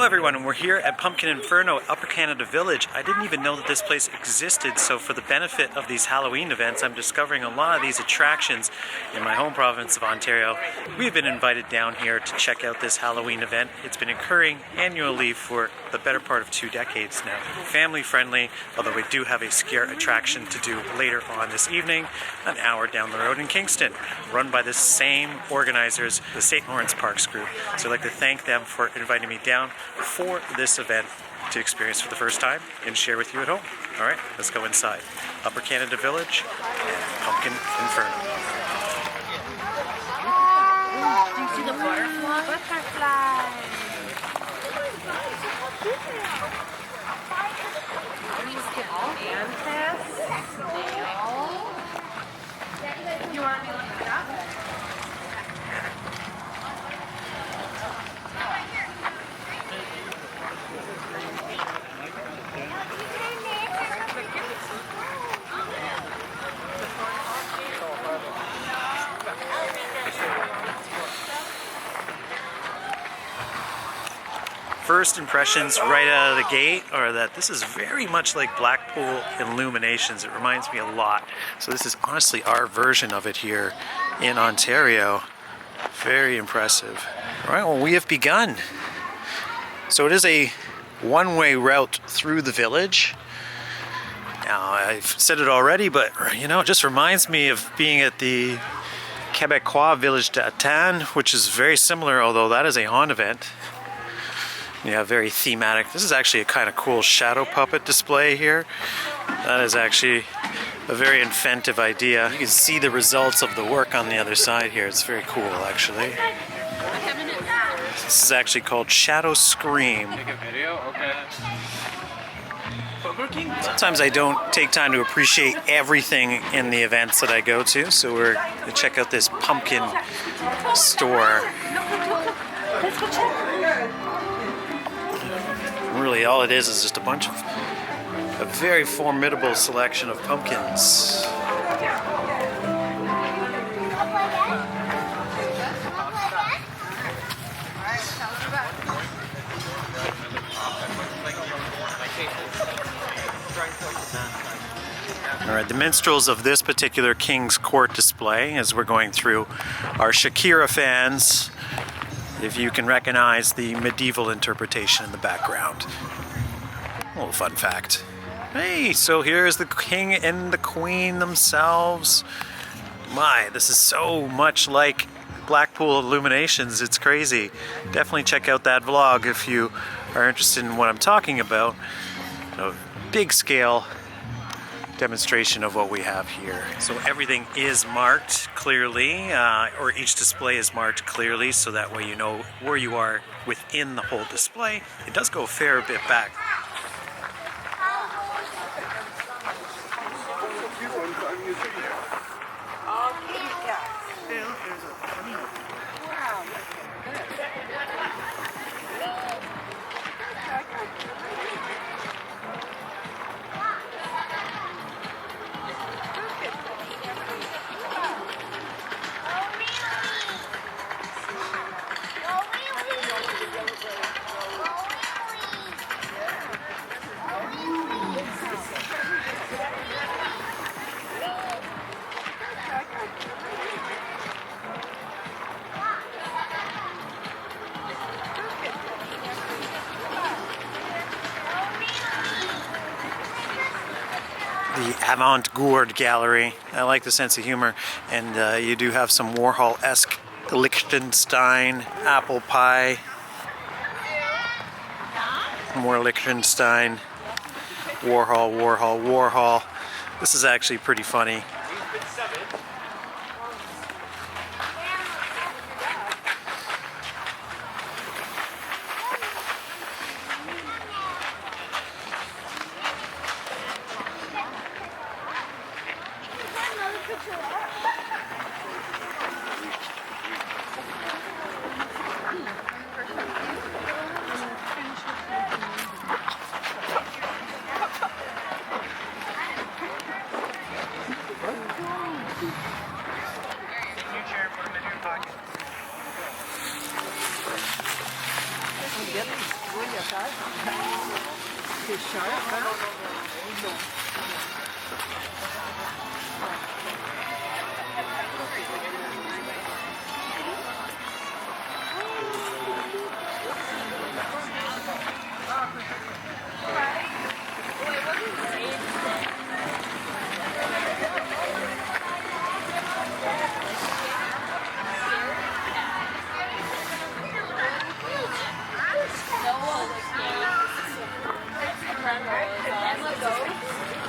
Hello everyone, and we're here at Pumpkin Inferno, Upper Canada Village. I didn't even know that this place existed, so for the benefit of these Halloween events, I'm discovering a lot of these attractions in my home province of Ontario. We've been invited down here to check out this Halloween event. It's been occurring annually for the better part of 2 decades now. Family friendly, although we do have a scare attraction to do later on this evening, an hour down the road in Kingston, run by the same organizers, the St. Laurence Parks group. So I'd like to thank them for inviting me down for this event to experience for the first time and share with you at home. All right, let's go inside. Upper Canada Village and Pumpkin Inferno. Do you see the butterfly? Butterfly. You want me to look it up? First impressions right out of the gate are that this is very much like Blackpool Illuminations. It reminds me a lot. So this is honestly our version of it here in Ontario. Very impressive. All right, well, we have begun. So it is a one-way route through the village. Now, I've said it already, but you know, it just reminds me of being at the Quebecois Village d'Atan, which is very similar, although that is a haunt event. Yeah, very thematic. This is actually a kind of cool shadow puppet display here. That is actually a very inventive idea. You can see the results of the work on the other side here. It's very cool, actually. This is actually called Shadow Scream. Take a video? Okay. Sometimes I don't take time to appreciate everything in the events that I go to, so we're going to check out this pumpkin store. Really, all it is just a bunch of a very formidable selection of pumpkins. All right, the minstrels of this particular King's Court display, as we're going through, are Shakira fans. If you can recognize the medieval interpretation in the background. A little fun fact. Hey, so here's the king and the queen themselves. My, this is so much like Blackpool Illuminations, it's crazy. Definitely check out that vlog if you are interested in what I'm talking about. A big scale demonstration of what we have here. So everything is marked clearly, or each display is marked clearly, so that way you know where you are within the whole display. It does go a fair bit back. The avant-garde gallery. I like the sense of humor, and you do have some Warhol-esque Liechtenstein apple pie. More Liechtenstein. Warhol, Warhol, Warhol. This is actually pretty funny.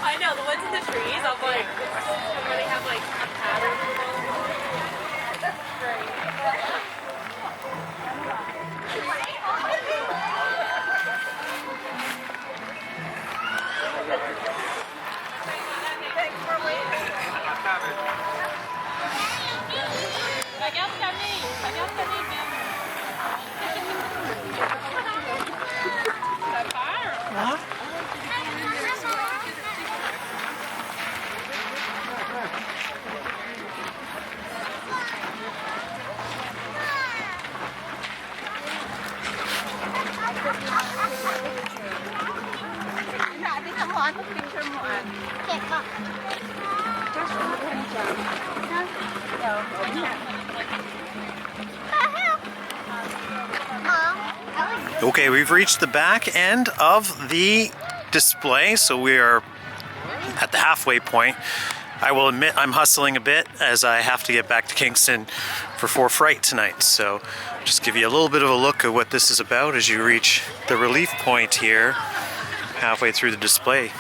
I know, the ones in the trees, I'm like, where they have like a pattern. Thanks for waiting. Regarde Camille, même. T'as peur? What? Okay, we've reached the back end of the display, so we are at the halfway point. I will admit I'm hustling a bit as I have to get back to Kingston for 4 Fright tonight. So just give you a little bit of a look at what this is about as you reach the relief point here halfway through the display.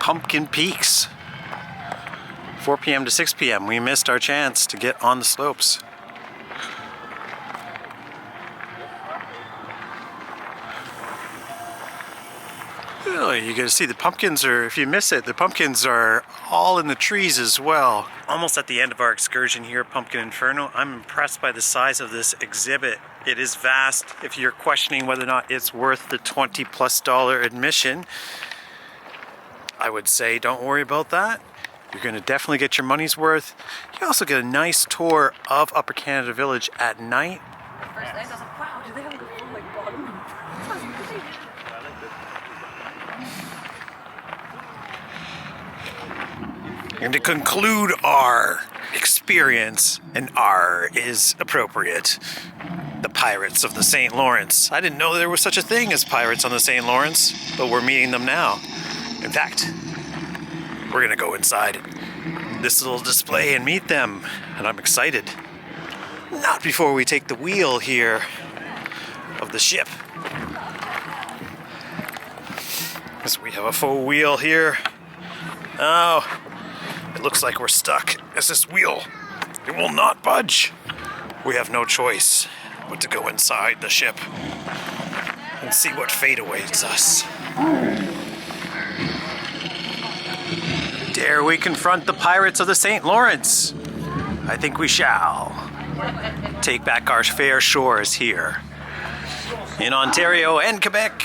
Pumpkin Peaks. 4 p.m. to 6 p.m. We missed our chance to get on the slopes. Really, you get to see the pumpkins, or if you miss it, the pumpkins are all in the trees as well. Almost at the end of our excursion here at Pumpkin Inferno. I'm impressed by the size of this exhibit. It is vast. If you're questioning whether or not it's worth the $20+ admission, I would say don't worry about that. You're going to definitely get your money's worth. You also get a nice tour of Upper Canada Village at night. First night, I was like, wow, do they have a full like bottom? And to conclude our experience, and R is appropriate, the Pirates of the St. Lawrence. I didn't know there was such a thing as Pirates on the St. Lawrence, but we're meeting them now. In fact, we're gonna go inside this little display and meet them, and I'm excited. Not before we take the wheel here of the ship. Because we have a full wheel here. Oh, it looks like we're stuck as this wheel. It will not budge. We have no choice but to go inside the ship and see what fate awaits us. Dare we confront the pirates of the St. Lawrence? I think we shall. Take back our fair shores here in Ontario and Quebec.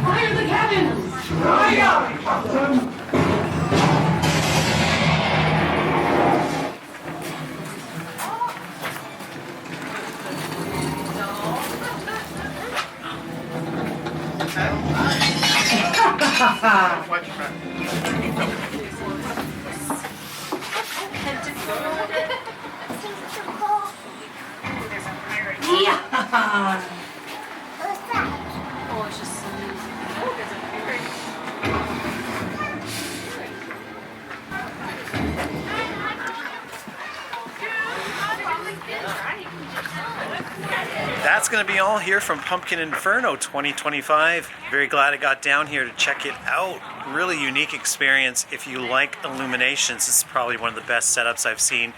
Fire the cannons! Fire! Yeah! Oh, it's just so neat. Oh, there's a pirate. That's going to be all here from Pumpkin Inferno 2025. Very glad I got down here to check it out. Really unique experience. If you like illuminations, this is probably one of the best setups I've seen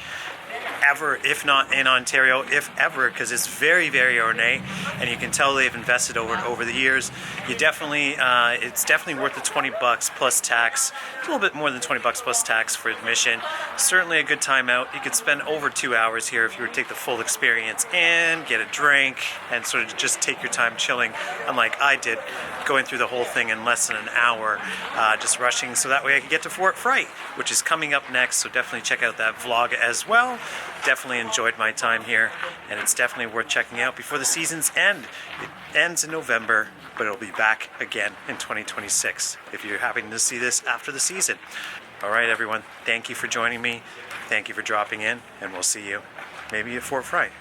ever, if not in Ontario, if ever, because it's very, very ornate, and you can tell they've invested over the years. You definitely, it's definitely worth the $20 plus tax. A little bit more than $20 plus tax for admission. Certainly a good time out. You could spend over 2 hours here if you were to take the full experience in, get a drink, and sort of just take your time chilling, unlike I did, going through the whole thing in less than an hour, just rushing so that way I could get to Fort Fright, which is coming up next, so definitely check out that vlog as well. Definitely enjoyed my time here, and it's definitely worth checking out before the season's end. It ends in November, but it'll be back again in 2026 if you're having to see this after the season. All right, everyone, thank you for joining me. Thank you for dropping in, and we'll see you maybe at Fort Fright.